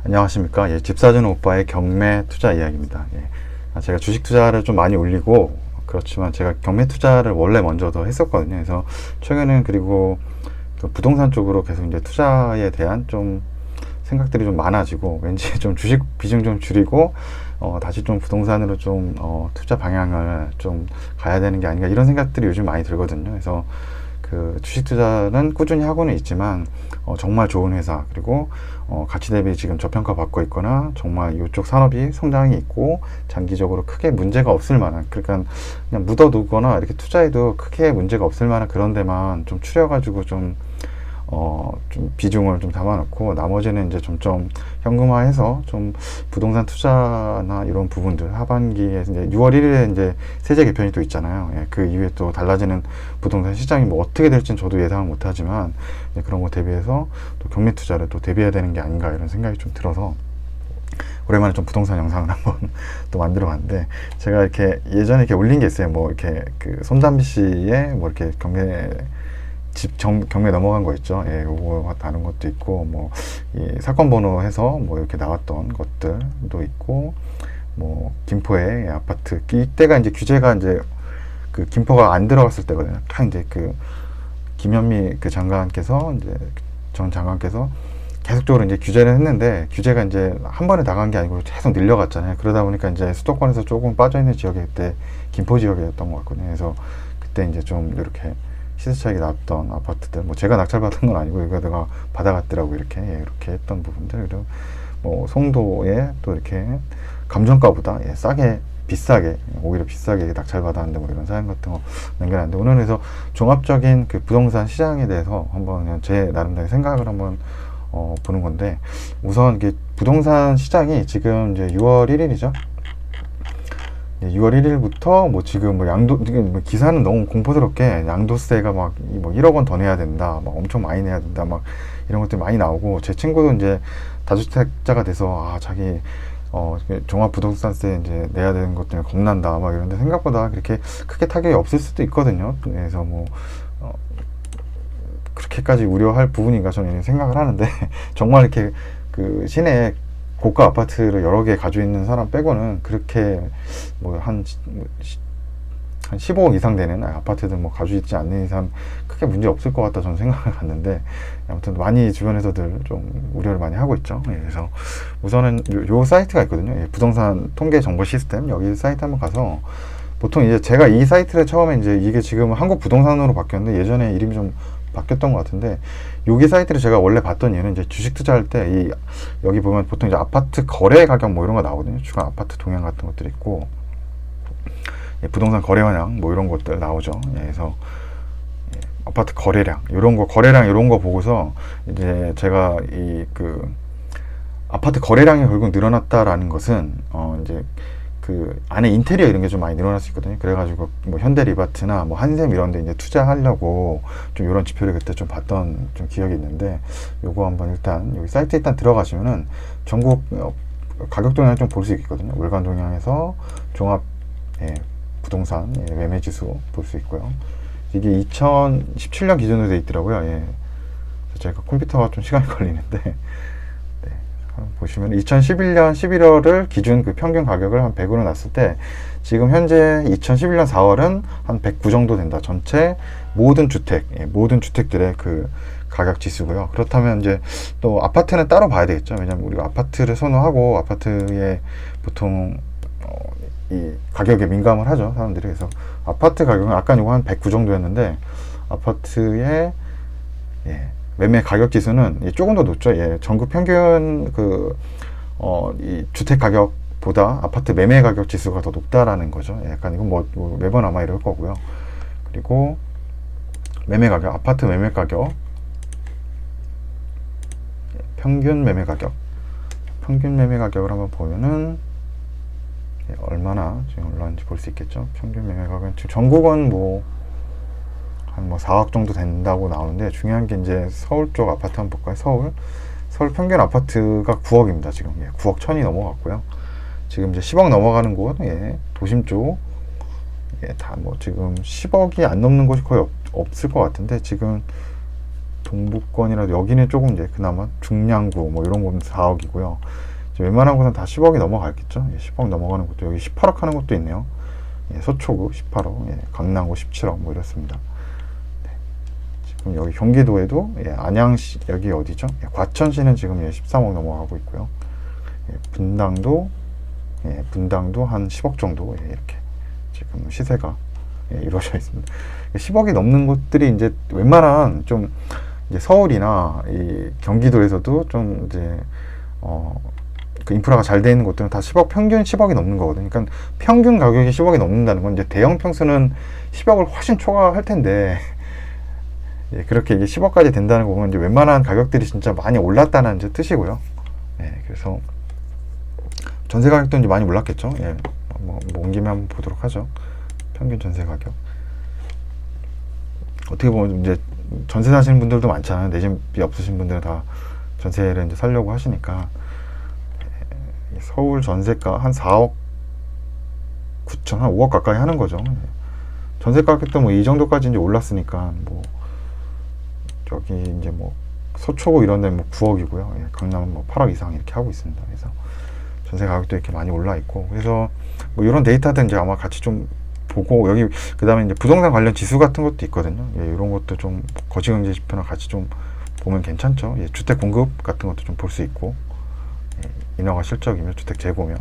안녕하십니까. 예, 집 사주는 오빠의 경매 투자 이야기입니다. 예. 제가 주식 투자를 좀 많이 올리고, 그렇지만 제가 경매 투자를 원래 먼저도 했었거든요. 그래서 최근엔 그리고 그 부동산 쪽으로 계속 이제 투자에 대한 좀 생각들이 좀 많아지고, 왠지 좀 주식 비중 좀 줄이고, 다시 좀 부동산으로 좀, 투자 방향을 좀 가야 되는 게 아닌가, 이런 생각들이 요즘 많이 들거든요. 그래서 그 주식 투자는 꾸준히 하고는 있지만 정말 좋은 회사, 그리고 가치 대비 지금 저평가 받고 있거나 정말 이쪽 산업이 성장이 있고 장기적으로 크게 문제가 없을 만한, 그러니까 그냥 묻어두거나 이렇게 투자해도 크게 문제가 없을 만한 그런 데만 좀 추려가지고 좀 비중을 좀 담아놓고, 나머지는 이제 점점 현금화해서 좀 부동산 투자나 이런 부분들, 하반기에 이제 6월 1일에 이제 세제 개편이 또 있잖아요. 예, 그 이후에 또 달라지는 부동산 시장이 뭐 어떻게 될지는 저도 예상을 못하지만, 그런 거 대비해서 또 경매 투자를 또 대비해야 되는 게 아닌가, 이런 생각이 좀 들어서 오랜만에 좀 부동산 영상을 한번 또 만들어 봤는데, 제가 이렇게 예전에 이렇게 올린 게 있어요. 뭐 이렇게 그 손담비 씨의 뭐 이렇게 경매 넘어간 거 있죠. 예, 요거 다른 것도 있고, 뭐, 이 사건 번호 해서 뭐 이렇게 나왔던 것들도 있고, 뭐, 김포의 아파트. 이때가 이제 규제가 이제 그 김포가 안 들어갔을 때거든요. 딱 이제 그 김현미 그 장관께서 이제 전 장관께서 계속적으로 이제 규제를 했는데, 규제가 이제 한 번에 나간 게 아니고 계속 늘려갔잖아요. 그러다 보니까 이제 수도권에서 조금 빠져있는 지역이 그때 김포 지역이었던 것 같거든요. 그래서 그때 이제 좀 이렇게 시세 차익이 났던 아파트들, 뭐 제가 낙찰받은 건 아니고 이거 내가 받아갔더라고, 이렇게 이렇게 했던 부분들. 그리고 뭐 송도에 또 이렇게 감정가보다 싸게, 비싸게, 오히려 비싸게 낙찰받았는데, 뭐 이런 사연 같은 거 남겨놨는데, 오늘 그래서 종합적인 그 부동산 시장에 대해서 한번 그냥 제 나름대로 생각을 한번 보는 건데, 우선 이게 부동산 시장이 지금 이제 6월 1일이죠. 6월 1일부터 뭐 지금 뭐 기사는 너무 공포스럽게 양도세가 막 뭐 1억 원 더 내야 된다, 막 엄청 많이 내야 된다, 막 이런 것들이 많이 나오고, 제 친구도 이제 다주택자가 돼서 자기 종합부동산세 이제 내야 되는 것 때문에 겁난다, 막 이런데 생각보다 그렇게 크게 타격이 없을 수도 있거든요. 그래서 뭐 그렇게까지 우려할 부분인가 저는 생각을 하는데 정말 이렇게 그 시내에 고가 아파트를 여러 개 가지고 있는 사람 빼고는 그렇게 뭐 한 15억 이상 되는 아파트들 뭐 가지고 있지 않는 이상 크게 문제 없을 것 같다 저는 생각을 갖는데, 아무튼 많이 주변에서들 좀 우려를 많이 하고 있죠. 그래서 우선은 요 사이트가 있거든요. 부동산 통계 정보 시스템, 여기 사이트 한번 가서, 보통 이제 제가 이 사이트를 처음에 이제 이게 지금 한국 부동산으로 바뀌었는데 예전에 이름이 좀 바뀌었던 것 같은데, 여기 사이트를 제가 원래 봤던 이유는 이제 주식 투자할 때 여기 보면 보통 이제 아파트 거래 가격 뭐 이런 거 나오거든요. 주간 아파트 동향 같은 것들이 있고, 부동산 거래 현황 뭐 이런 것들 나오죠. 그래서 아파트 거래량 이런 거 보고서 이제 제가 이 그 아파트 거래량이 결국 늘어났다라는 것은 이제 그 안에 인테리어 이런 게 좀 많이 늘어날 수 있거든요. 그래가지고 뭐 현대리바트나 뭐 한샘 이런 데 이제 투자하려고 좀 이런 지표를 그때 좀 봤던 좀 기억이 있는데, 요거 한번 일단 여기 사이트 일단 들어가시면은 전국 가격 동향을 좀 볼 수 있거든요. 월간 동향에서 종합 부동산 매매 지수 볼 수 있고요. 이게 2017년 기준으로 되어 있더라고요. 제가 컴퓨터가 좀 시간이 걸리는데, 보시면 2011년 11월을 기준 그 평균 가격을 한 100으로 놨을 때, 지금 현재 2011년 4월은 한 109 정도 된다. 전체 모든 주택들의 그 가격 지수고요. 그렇다면 이제 또 아파트는 따로 봐야 되겠죠. 왜냐면 우리가 아파트를 선호하고 아파트에 보통 이 가격에 민감을 하죠, 사람들이. 그래서 아파트 가격은 아까 이거 한 109 정도였는데, 아파트의 매매 가격 지수는 조금 더 높죠. 전국 평균 이 주택 가격보다 아파트 매매 가격 지수가 더 높다라는 거죠. 약간 이건 뭐 매번 아마 이럴 거고요. 그리고 매매 가격, 아파트 매매 가격, 평균 매매 가격을 한번 보면은 얼마나 지금 올라왔는지 볼 수 있겠죠. 평균 매매 가격은 지금 전국은 한 4억 정도 된다고 나오는데, 중요한 게 이제 서울 쪽 아파트 한번 볼까요? 서울 평균 아파트가 9억입니다. 지금 9억 천이 넘어갔고요. 지금 이제 10억 넘어가는 곳, 도심 쪽, 다 뭐 지금 10억이 안 넘는 곳이 거의 없을 것 같은데, 지금 동부권이라도 여기는 조금 이제 그나마 중량구 뭐 이런 곳은 4억이고요. 웬만한 곳은 다 10억이 넘어가겠죠. 10억 넘어가는 곳도 여기 18억 하는 곳도 있네요. 서초구 18억, 강남구 17억 뭐 이렇습니다. 네. 지금 여기 경기도에도 안양시 여기 어디죠? 과천시는 지금 13억 넘어가고 있고요. 분당도 한 10억 정도 이렇게 지금 시세가 이루어져 있습니다. 10억이 넘는 곳들이 이제 웬만한 좀 이제 서울이나 이 경기도에서도 좀 이제 그 인프라가 잘 돼 있는 곳들은 다 10억, 평균 10억이 넘는 거거든요. 그러니까 평균 가격이 10억이 넘는다는 건 이제 대형 평수는 10억을 훨씬 초과할 텐데 그렇게 이게 10억까지 된다는 거 보면 이제 웬만한 가격들이 진짜 많이 올랐다는 이제 뜻이고요. 그래서 전세 가격도 이제 많이 올랐겠죠. 뭐 온 김에 한번 보도록 하죠. 평균 전세 가격. 어떻게 보면 이제 전세 사시는 분들도 많잖아요. 내 집이 없으신 분들은 다 전세를 이제 살려고 하시니까 서울 전세가 한 4억 9천, 한 5억 가까이 하는 거죠. 전세 가격도 뭐 이 정도까지 이제 올랐으니까 뭐 여기 이제 뭐 서초구 이런 데는 뭐 9억이고요. 강남은 뭐 8억 이상 이렇게 하고 있습니다. 그래서 전세 가격도 이렇게 많이 올라 있고, 그래서 뭐 이런 데이터들 이제 아마 같이 좀 보고, 여기 그 다음에 이제 부동산 관련 지수 같은 것도 있거든요. 이런 것도 좀 거시경제 지표랑 같이 좀 보면 괜찮죠. 주택 공급 같은 것도 좀 볼 수 있고, 인허가 실적이며 주택 재고며,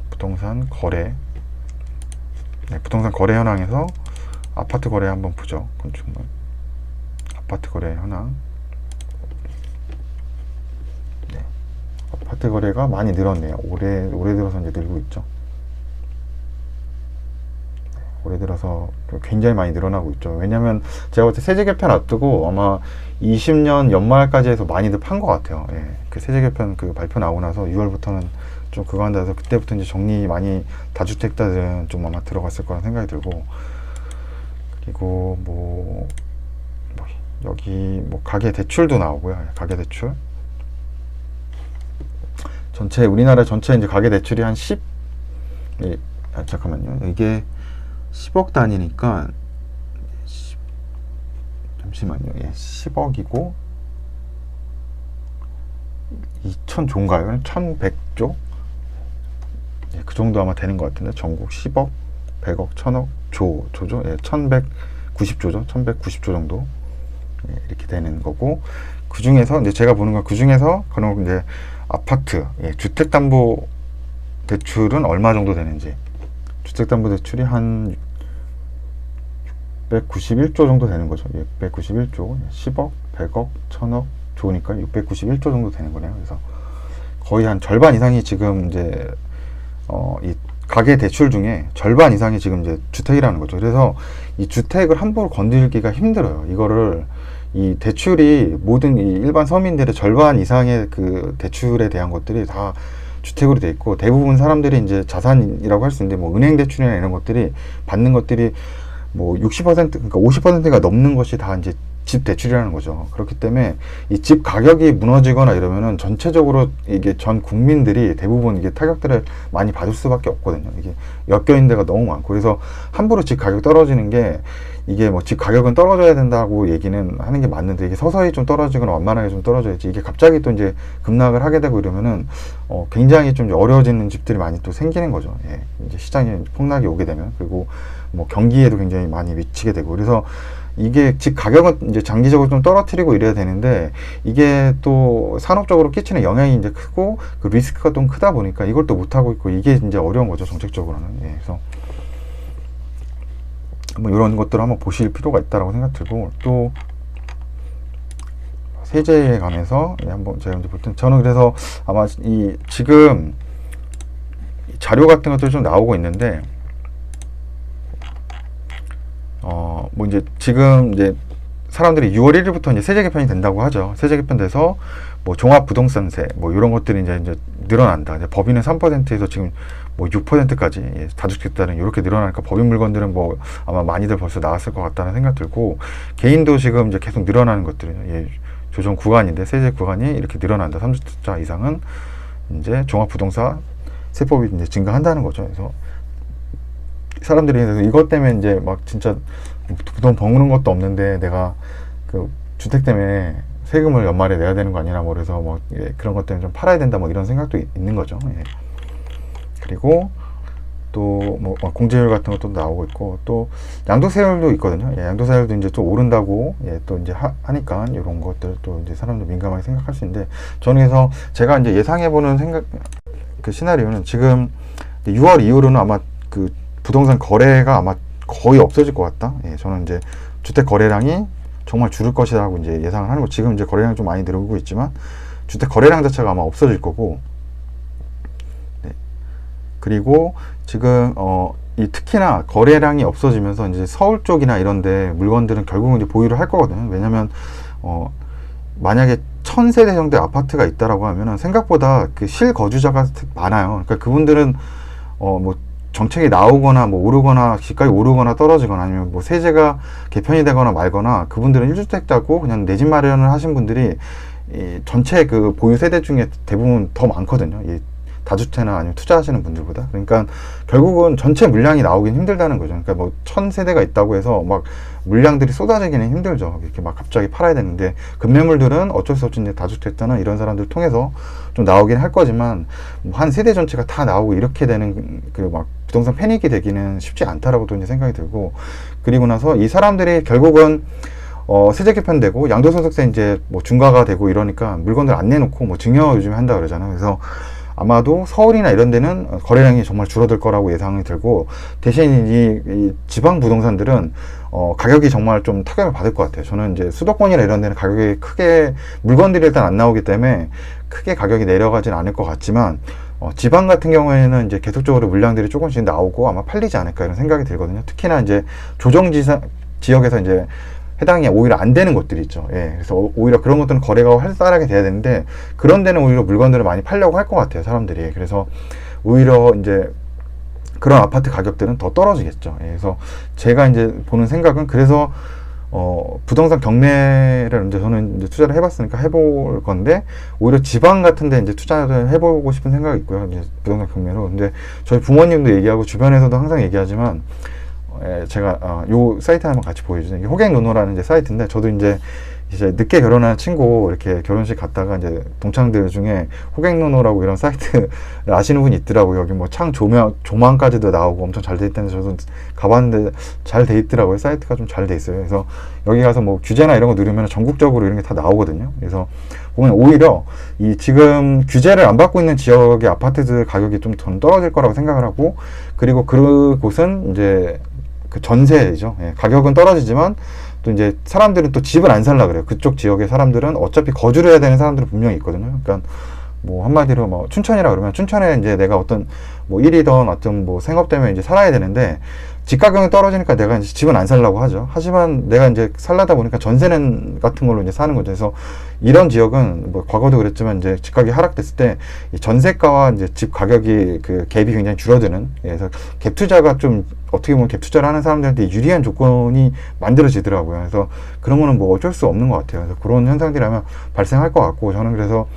부동산 거래, 부동산 거래 현황에서 아파트 거래 한번 보죠. 건축물 아파트 거래 현황. 아파트 거래가 많이 늘었네요. 올해 들어서 이제 늘고 있죠. 올해 들어서 굉장히 많이 늘어나고 있죠. 왜냐면 제가 볼 때 세제 개편 앞두고 아마 20년 연말까지 해서 많이들 판 것 같아요. 그 세제 개편 그 발표 나오고 나서 6월부터는 좀 그거 한다 해서 그때부터 이제 정리 많이 다주택자들은 좀 아마 들어갔을 거라는 생각이 들고, 그리고 뭐 여기 뭐 가계 대출도 나오고요. 가계 대출 전체, 우리나라 전체 이제 가계 대출이 한 10, 잠깐만요. 이게 10억 단위니까, 잠시만요. 10억이고, 2000조인가요? 1100조? 그 정도 아마 되는 것 같은데, 전국 10억, 100억, 1000억, 조죠? 1190조죠? 1190조 정도. 이렇게 되는 거고, 그 중에서, 이제 제가 보는 건 그 중에서, 그럼 이제 아파트, 주택담보대출은 얼마 정도 되는지. 주택담보대출이 한 691조 정도 되는 거죠. 691조, 10억, 100억, 1000억, 조니까 691조 정도 되는 거네요. 그래서 거의 한 절반 이상이 지금 이제 이 가계 대출 중에 절반 이상이 지금 이제 주택이라는 거죠. 그래서 이 주택을 함부로 건들기가 힘들어요. 이거를, 이 대출이 모든 이 일반 서민들의 절반 이상의 그 대출에 대한 것들이 다 주택으로 돼 있고, 대부분 사람들이 이제 자산이라고 할 수 있는데, 뭐 은행 대출이나 이런 것들이 받는 것들이 뭐 60%, 그러니까 50%가 넘는 것이 다 이제 집 대출이라는 거죠. 그렇기 때문에 이 집 가격이 무너지거나 이러면은 전체적으로 이게 전 국민들이 대부분 이게 타격들을 많이 받을 수밖에 없거든요. 이게 엮여있는 데가 너무 많고, 그래서 함부로 집 가격 떨어지는 게, 이게 뭐 집 가격은 떨어져야 된다고 얘기는 하는 게 맞는데, 이게 서서히 좀 떨어지거나 완만하게 좀 떨어져야지, 이게 갑자기 또 이제 급락을 하게 되고 이러면은 굉장히 좀 어려워지는 집들이 많이 또 생기는 거죠. 이제 시장에 폭락이 오게 되면, 그리고 뭐 경기에도 굉장히 많이 미치게 되고, 그래서 이게 집 가격은 이제 장기적으로 좀 떨어뜨리고 이래야 되는데, 이게 또 산업적으로 끼치는 영향이 이제 크고, 그 리스크가 좀 크다 보니까 이걸 또 못하고 있고, 이게 이제 어려운 거죠, 정책적으로는. 그래서 뭐 이런 것들을 한번 보실 필요가 있다라고 생각 들고, 또 세제에 관해서 한번 제가 이제 볼 때, 저는 그래서 아마 이 지금 자료 같은 것들이 좀 나오고 있는데, 뭐 이제 지금 이제 사람들이 6월 1일부터 이제 세제 개편이 된다고 하죠. 세제 개편돼서 뭐 종합부동산세 뭐 이런 것들이 이제 늘어난다. 이제 법인은 3%에서 지금 뭐 6%까지 다주택자는 이렇게 늘어나니까 법인 물건들은 뭐 아마 많이들 벌써 나왔을 것 같다는 생각 들고, 개인도 지금 이제 계속 늘어나는 것들이요. 조정 구간인데 세제 구간이 이렇게 늘어난다. 3주택자 이상은 이제 종합부동산 세법이 이제 증가한다는 거죠. 그래서 사람들이 그래서 이것 때문에 이제 막 진짜 돈 버는 것도 없는데 내가 그 주택 때문에 세금을 연말에 내야 되는 거 아니라 뭐 그래서 뭐 예, 그런 것 때문에 좀 팔아야 된다 뭐 이런 생각도 있는 거죠. 예. 그리고 또 뭐 공제율 같은 것도 나오고 있고 또 양도세율도 있거든요. 예, 양도세율도 이제 또 오른다고 예, 또 이제 하니까 이런 것들 또 이제 사람들 민감하게 생각할 수 있는데 저는 그래서 제가 이제 예상해보는 생각 그 시나리오는 지금 6월 이후로는 아마 그 부동산 거래가 아마 거의 없어질 것 같다. 예, 저는 이제 주택 거래량이 정말 줄을 것이라고 이제 예상을 하는 거. 지금 이제 거래량이 좀 많이 늘고 있지만 주택 거래량 자체가 아마 없어질 거고. 네. 그리고 지금 이 특히나 거래량이 없어지면서 이제 서울 쪽이나 이런데 물건들은 결국은 이제 보유를 할 거거든요. 왜냐면 만약에 1000세대 정도의 아파트가 있다라고 하면은 생각보다 그 실거주자가 많아요. 그러니까 그분들은 뭐 정책이 나오거나 뭐 오르거나 집값이 오르거나 떨어지거나 아니면 뭐 세제가 개편이 되거나 말거나 그분들은 1주택자고 그냥 내 집 마련을 하신 분들이 이 전체 그 보유 세대 중에 대부분 더 많거든요. 이 다주택이나 아니면 투자하시는 분들보다. 그러니까 결국은 전체 물량이 나오긴 힘들다는 거죠. 그러니까 뭐 1000세대가 있다고 해서 막 물량들이 쏟아지기는 힘들죠. 이렇게 막 갑자기 팔아야 되는데 급매물들은 어쩔 수 없이 이제 다주택자나 이런 사람들 통해서 좀 나오긴 할 거지만 뭐한 세대 전체가 다 나오고 이렇게 되는 그 막 부동산 패닉이 되기는 쉽지 않다라고도 이제 생각이 들고 그리고 나서 이 사람들이 결국은 세제 개편되고 양도소득세 이제 뭐 중과가 되고 이러니까 물건들 안 내놓고 뭐 증여 요즘에 한다 그러잖아요. 그래서 아마도 서울이나 이런 데는 거래량이 정말 줄어들 거라고 예상이 들고 대신 이 지방 부동산들은 가격이 정말 좀 타격을 받을 것 같아요. 저는 이제 수도권이나 이런 데는 가격이 크게 물건들이 일단 안 나오기 때문에 크게 가격이 내려가진 않을 것 같지만 지방 같은 경우에는 이제 계속적으로 물량들이 조금씩 나오고 아마 팔리지 않을까 이런 생각이 들거든요. 특히나 이제 지역에서 이제 해당이 오히려 안 되는 곳들이 있죠. 예, 그래서 오히려 그런 것들은 거래가 활발하게 돼야 되는데 그런 데는 오히려 물건들을 많이 팔려고 할 것 같아요, 사람들이. 그래서 오히려 이제 그런 아파트 가격들은 더 떨어지겠죠. 예, 그래서 제가 이제 보는 생각은 그래서 부동산 경매를 이제 저는 이제 투자를 해봤으니까 해볼 건데 오히려 지방 같은데 이제 투자를 해보고 싶은 생각이 있고요. 이제 부동산 경매로. 근데 저희 부모님도 얘기하고 주변에서도 항상 얘기하지만. 제가 요 사이트 한번 같이 보여주세요. 이게 호갱노노라는 이제 사이트인데 저도 이제 늦게 결혼한 친구 이렇게 결혼식 갔다가 이제 동창들 중에 호갱노노라고 이런 사이트를 아시는 분이 있더라고요. 여기 뭐 창 조망까지도 나오고 엄청 잘 돼 있다는데 저도 가봤는데 잘 돼 있더라고요. 사이트가 좀 잘 돼 있어요. 그래서 여기 가서 뭐 규제나 이런 거 누르면 전국적으로 이런 게 다 나오거든요. 그래서 보면 오히려 이 지금 규제를 안 받고 있는 지역의 아파트들 가격이 좀 더 떨어질 거라고 생각을 하고 그리고 그곳은 이제 그 전세죠. 예, 가격은 떨어지지만 또 이제 사람들은 또 집을 안 살라 그래요. 그쪽 지역의 사람들은 어차피 거주를 해야 되는 사람들은 분명히 있거든요. 그러니까 뭐 한마디로 뭐 춘천이라 그러면 춘천에 이제 내가 어떤 뭐 일이던 어떤 뭐 생업 때문에 이제 살아야 되는데 집 가격이 떨어지니까 내가 이제 집은 안 살라고 하죠. 하지만 내가 이제 살라다 보니까 전세는 같은 걸로 이제 사는 거죠. 그래서 이런 지역은 뭐 과거도 그랬지만 이제 집 가격이 하락됐을 때 이 전세가와 이제 집 가격이 그 갭이 굉장히 줄어드는 그래서 갭 투자가 좀 어떻게 보면 갭 투자를 하는 사람들한테 유리한 조건이 만들어지더라고요. 그래서 그런 거는 뭐 어쩔 수 없는 것 같아요. 그래서 그런 현상들이 아마 발생할 것 같고 저는 그래서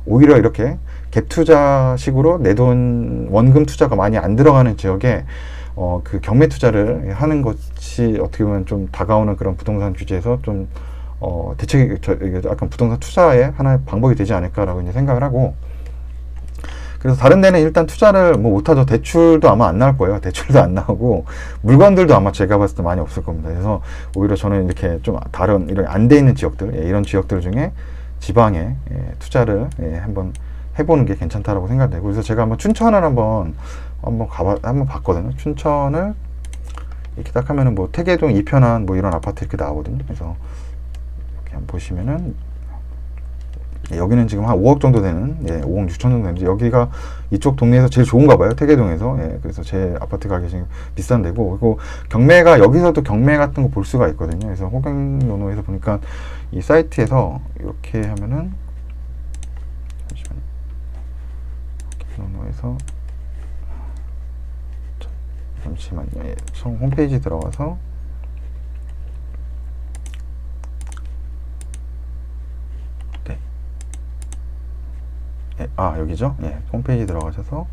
오히려 이렇게 갭 투자식으로 내 돈 원금 투자가 많이 안 들어가는 지역에 그 경매 투자를 하는 것이 어떻게 보면 좀 다가오는 그런 부동산 규제에서 좀 대책이 약간 부동산 투자의 하나의 방법이 되지 않을까라고 이제 생각을 하고 그래서 다른 데는 일단 투자를 뭐 못하죠. 대출도 아마 안 나올 거예요. 대출도 안 나오고 물건들도 아마 제가 봤을 때 많이 없을 겁니다. 그래서 오히려 저는 이렇게 좀 다른 이런 안 돼 있는 지역들 이런 지역들 중에 지방에 투자를 한번 해보는 게 괜찮다라고 생각되고 그래서 제가 한번 춘천을 한번 봤거든요. 춘천을 이렇게 딱 하면은 뭐 태계동 이편한 뭐 이런 아파트 이렇게 나오거든요. 그래서 이렇게 한번 보시면은 여기는 지금 한 5억 정도 되는 5억 6천 정도 되는데 여기가 이쪽 동네에서 제일 좋은가 봐요. 태계동에서. 그래서 제 아파트 가격이 지금 비싼 데고 그리고 경매가 여기서도 경매 같은 거 볼 수가 있거든요. 그래서 호갱노노에서 보니까 이 사이트에서 이렇게 하면은 호갱노노에서 잠시만요. 홈페이지 들어가서 여기죠. 홈페이지 들어가셔서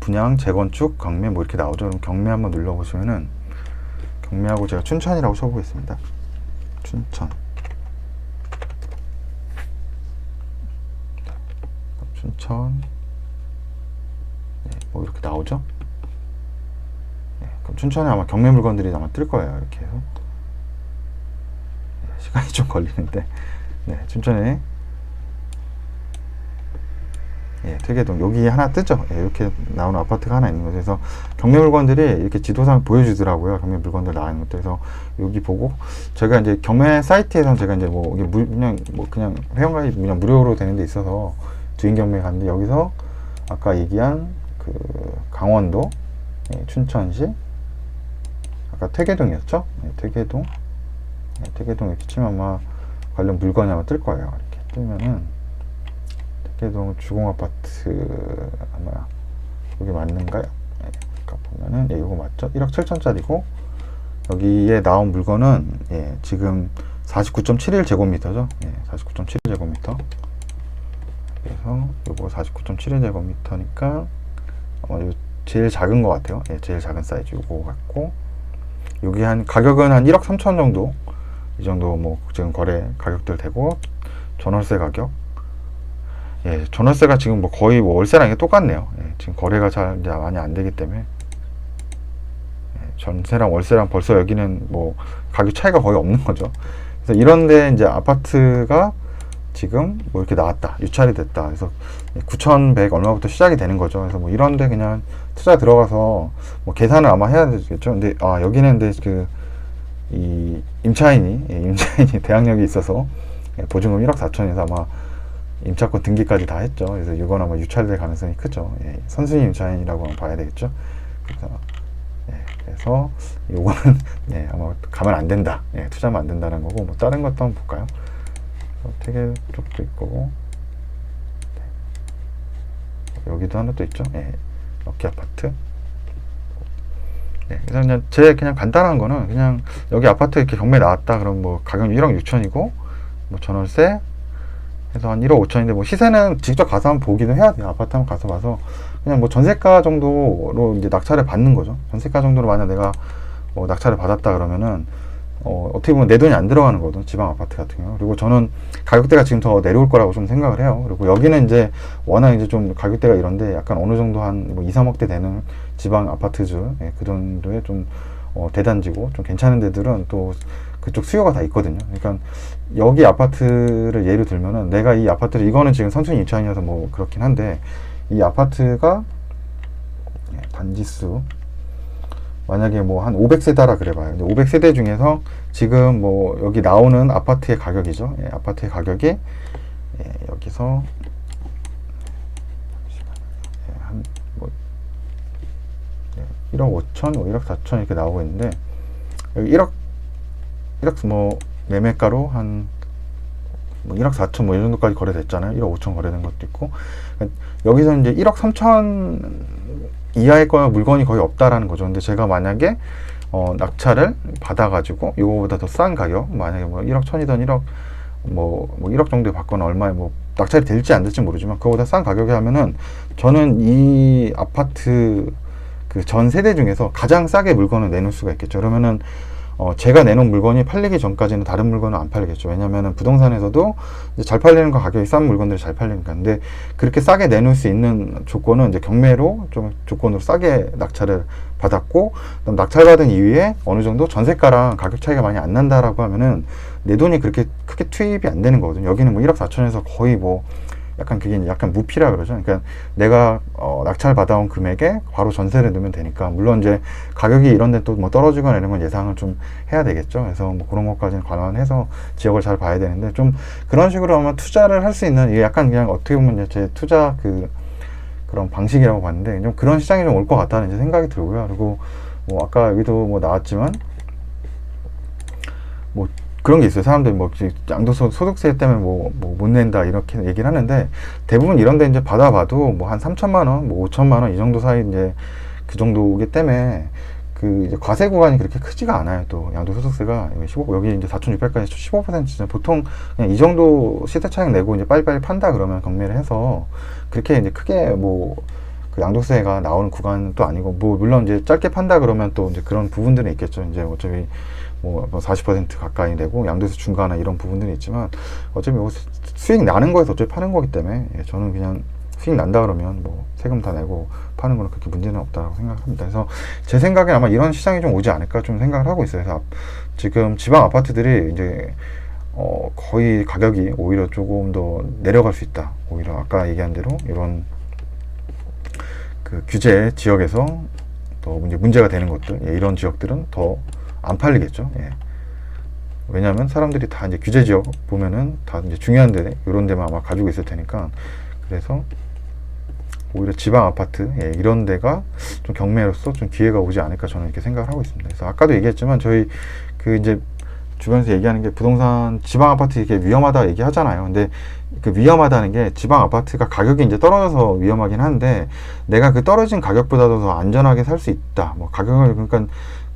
분양, 재건축, 경매 뭐 이렇게 나오죠. 그럼 경매 한번 눌러보시면은 경매하고 제가 춘천이라고 쳐보겠습니다. 춘천. 춘천. 네, 뭐 이렇게 나오죠. 네, 그럼 춘천에 아마 경매 물건들이 아마 뜰 거예요. 이렇게 해서. 네, 시간이 좀 걸리는데. 네, 춘천에 예, 퇴계동 여기 하나 뜨죠. 예, 이렇게 나오는 아파트가 하나 있는 거죠. 그래서 경매 물건들이 이렇게 지도상 보여주더라고요. 경매 물건들 나와 있는 것도. 그래서 여기 보고 제가 이제 경매 사이트에서 제가 이제 뭐 이게 그냥 회원가입 그냥 무료로 되는 데 있어서 주인 경매 갔는데 여기서 아까 얘기한 그 강원도 예, 춘천시 아까 퇴계동이었죠. 예, 퇴계동 예, 퇴계동 이렇게 치면 아마 관련 물건이 아마 뜰 거예요. 이렇게 뜨면은 퇴계동 주공아파트 아마 여기 맞는가요? 예, 아까 보면은 예, 이거 맞죠? 1억 7천짜리고 여기에 나온 물건은 예, 지금 49.71제곱미터죠. 예, 49.71제곱미터. 그래서 요거 49.71제곱미터니까 아마 요 제일 작은 것 같아요. 예, 제일 작은 사이즈 요거 같고 여기 한 가격은 한 1억 3천 정도 이 정도 뭐 지금 거래 가격들 되고 전월세 가격 예, 전월세가 지금 뭐 거의 뭐 월세랑 이게 똑같네요. 예, 지금 거래가 잘 이제 많이 안 되기 때문에 예, 전세랑 월세랑 벌써 여기는 뭐 가격 차이가 거의 없는 거죠. 그래서 이런데 이제 아파트가 지금 뭐 이렇게 나왔다, 유찰이 됐다. 그래서 9,100 얼마부터 시작이 되는 거죠. 그래서 뭐 이런데 그냥 투자 들어가서 뭐 계산을 아마 해야 되겠죠. 근데 아 여기는 근데 그 이 임차인이 대항력이 있어서 예, 보증금 1억 4천에서 아마 임차권 등기까지 다 했죠. 그래서 이건 아마 유찰될 가능성이 크죠. 예, 선순위 임차인이라고 봐야 되겠죠. 그래서 요거는 예, 아마 가면 안 된다. 예, 투자하면 안 된다는 거고 뭐 다른 것도 한번 볼까요? 퇴계 쪽도 있고 네. 여기도 하나 또 있죠. 예, 럭키 아파트. 네, 그래서 그냥 그냥 간단한 거는 그냥 여기 아파트 이렇게 경매 나왔다. 그럼 뭐 가격 1억 6천이고 뭐 전월세 해서 한 1억 5천인데 뭐 시세는 직접 가서 한번 보기는 해야 돼요. 아파트 한번 가서 봐서 그냥 뭐 전세가 정도로 이제 낙찰을 받는 거죠. 전세가 정도로 만약 내가 뭐 낙찰을 받았다 그러면은 어떻게 보면 내 돈이 안 들어가는 거거든, 지방 아파트 같은 경우. 그리고 저는 가격대가 지금 더 내려올 거라고 좀 생각을 해요. 그리고 여기는 이제 워낙 이제 좀 가격대가 이런데 약간 어느 정도 한 뭐 2, 3억대 되는 지방 아파트주, 예, 그 정도의 좀 대단지고 좀 괜찮은 데들은 또 그쪽 수요가 다 있거든요. 그러니까 여기 아파트를 예를 들면은 내가 이 아파트를 이거는 지금 선순위 입찰이어서 뭐 그렇긴 한데 이 아파트가 예, 단지수 만약에 뭐 한 500세대라 그래봐요. 500세대 중에서 지금 뭐 여기 나오는 아파트의 가격이죠. 예, 아파트의 가격이 예, 여기서 예, 한 뭐 1억 5천, 뭐 1억 4천 이렇게 나오고 있는데 여기 1억 뭐 매매가로 한 뭐 1억 4천 뭐 이 정도까지 거래됐잖아요. 1억 5천 거래된 것도 있고 그러니까 여기서 이제 1억 3천 이하의 거 물건이 거의 없다라는 거죠. 근데 제가 만약에 낙찰을 받아가지고 이거보다 더 싼 가격, 만약에 뭐 1억 천이던 1억 뭐 1억 정도에 받거나 얼마에 뭐 낙찰이 될지 안 될지 모르지만 그거보다 싼 가격에 하면은 저는 이 아파트 그 전 세대 중에서 가장 싸게 물건을 내놓을 수가 있겠죠. 그러면은 제가 내놓은 물건이 팔리기 전까지는 다른 물건은 안 팔리겠죠. 왜냐면은 부동산에서도 이제 잘 팔리는 거 가격이 싼 물건들이 잘 팔리니까. 근데 그렇게 싸게 내놓을 수 있는 조건은 이제 경매로 좀 조건으로 싸게 낙찰을 받았고, 그다음 낙찰받은 이후에 어느 정도 전세가랑 가격 차이가 많이 안 난다라고 하면은 내 돈이 그렇게 크게 투입이 안 되는 거거든요. 여기는 뭐 1억 4천에서 거의 뭐 약간 그게 약간 무피라 그러죠. 그러니까 내가 낙찰 받아온 금액에 바로 전세를 넣으면 되니까, 물론 이제 가격이 이런 데 또 뭐 떨어지거나 이런 건 예상을 좀 해야 되겠죠. 그래서 뭐 그런 것까지는 관련해서 지역을 잘 봐야 되는데, 좀 그런 식으로 아마 투자를 할 수 있는, 이게 약간 그냥 어떻게 보면 이제 제 투자 그런 방식이라고 봤는데, 좀 그런 시장이 좀 올 것 같다는 이제 생각이 들고요. 그리고 뭐 아까 여기도 뭐 나왔지만 뭐 그런 게 있어요. 사람들이 뭐 양도소 소득세 때문에 뭐 못 낸다 이렇게 얘기를 하는데, 대부분 이런 데 이제 받아봐도 뭐 한 3천만 원, 뭐 5천만 원 이 정도 사이 이제 그 정도이기 때문에 그 이제 과세 구간이 그렇게 크지가 않아요. 또 양도소득세가 15, 여기 이제 4,600까지 15% 진짜 보통 그냥 이 정도 시세 차익 내고 이제 빨리빨리 판다 그러면 경매를 해서 그렇게 이제 크게 뭐 그 양도세가 나오는 구간은 또 아니고, 뭐 물론 이제 짧게 판다 그러면 또 이제 그런 부분들은 있겠죠. 이제 어차피 뭐 40% 가까이 되고 양도세 중과나 이런 부분들이 있지만, 어차피 뭐 수익 나는 거에서 어차피 파는 거기 때문에, 예, 저는 그냥 수익 난다 그러면 뭐 세금 다 내고 파는 거는 그렇게 문제는 없다고 생각합니다. 그래서 제 생각에 아마 이런 시장이 좀 오지 않을까 좀 생각을 하고 있어요. 그래서 지금 지방 아파트들이 이제 거의 가격이 오히려 조금 더 내려갈 수 있다. 오히려 아까 얘기한 대로 이런 그 규제 지역에서 더 이제 문제가 되는 것들, 예, 이런 지역들은 더 안 팔리겠죠. 예. 왜냐하면 사람들이 다 이제 규제 지역 보면은 다 이제 중요한 데 이런 데만 아마 가지고 있을 테니까. 그래서 오히려 지방 아파트, 예, 이런 데가 좀 경매로서 좀 기회가 오지 않을까 저는 이렇게 생각을 하고 있습니다. 그래서 아까도 얘기했지만 저희 그 이제 주변에서 얘기하는 게 부동산 지방 아파트 이게 위험하다 얘기하잖아요. 근데 그 위험하다는 게 지방 아파트가 가격이 이제 떨어져서 위험하긴 한데, 내가 그 떨어진 가격보다도 더 안전하게 살 수 있다. 뭐 가격을, 그러니까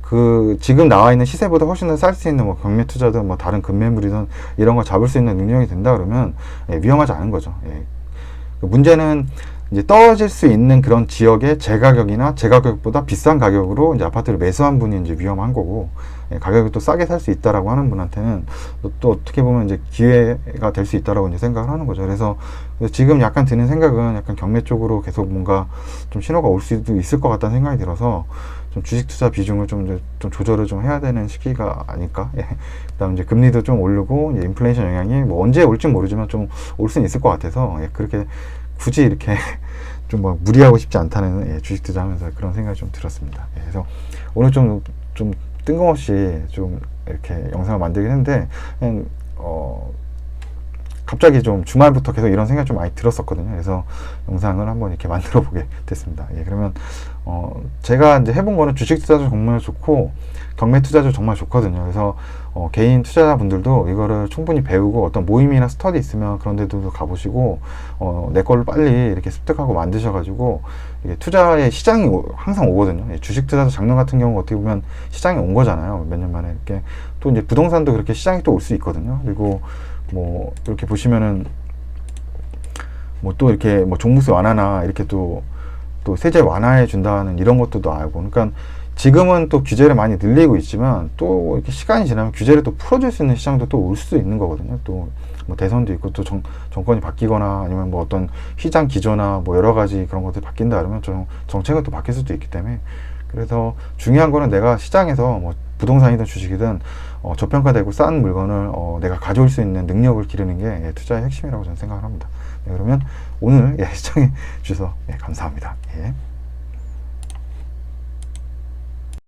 그 지금 나와 있는 시세보다 훨씬 더 쌀 수 있는 뭐 경매 투자든 뭐 다른 금매물이든 이런 거 잡을 수 있는 능력이 된다 그러면, 예, 위험하지 않은 거죠. 예. 그 문제는 이제 떨어질 수 있는 그런 지역의 제 가격이나 제 가격보다 비싼 가격으로 이제 아파트를 매수한 분이 이제 위험한 거고, 예, 가격이 또 싸게 살 수 있다라고 하는 분한테는 또 어떻게 보면 이제 기회가 될 수 있다라고 이제 생각을 하는 거죠. 그래서 지금 약간 드는 생각은 약간 경매 쪽으로 계속 뭔가 좀 신호가 올 수도 있을 것 같다는 생각이 들어서, 좀 주식 투자 비중을 좀 조절을 좀 해야 되는 시기가 아닐까. 예. 그다음 이제 금리도 좀 오르고, 이제 인플레이션 영향이 뭐 언제 올지 모르지만 좀 올 수는 있을 것 같아서, 예, 그렇게 굳이 이렇게 좀 뭐 무리하고 싶지 않다는, 예, 주식 투자하면서 그런 생각이 좀 들었습니다. 예, 그래서 오늘 좀 뜬금없이 좀 이렇게 영상을 만들긴 했는데, 그냥 갑자기 좀 주말부터 계속 이런 생각이 좀 많이 들었었거든요. 그래서 영상을 한번 이렇게 만들어 보게 됐습니다. 예, 그러면 제가 이제 해본 거는 주식 투자도 정말 좋고 경매 투자도 정말 좋거든요. 그래서 개인 투자자분들도 이거를 충분히 배우고, 어떤 모임이나 스터디 있으면 그런 데도 가보시고, 내 걸로 빨리 이렇게 습득하고 만드셔가지고, 이게 투자의 시장이 항상 오거든요. 예, 주식 투자도 작년 같은 경우 어떻게 보면 시장이 온 거잖아요. 몇 년 만에. 이렇게 또 이제 부동산도 그렇게 시장이 또 올 수 있거든요. 그리고 뭐 이렇게 보시면은 뭐 또 이렇게 뭐 종부세 완화나 이렇게 또 세제 완화해 준다는 이런 것도 알고, 그러니까 지금은 또 규제를 많이 늘리고 있지만 또 이렇게 시간이 지나면 규제를 또 풀어줄 수 있는 시장도 또 올 수도 있는 거거든요. 또 뭐 대선도 있고, 또 정권이 바뀌거나 아니면 뭐 어떤 시장 기조나 뭐 여러 가지 그런 것들이 바뀐다 그러면 정책은 또 바뀔 수도 있기 때문에, 그래서 중요한 거는 내가 시장에서 뭐 부동산이든 주식이든 저평가되고 싼 물건을 내가 가져올 수 있는 능력을 기르는 게, 예, 투자의 핵심이라고 저는 생각을 합니다. 네, 그러면 오늘, 예, 시청해 주셔서, 예, 감사합니다. 예.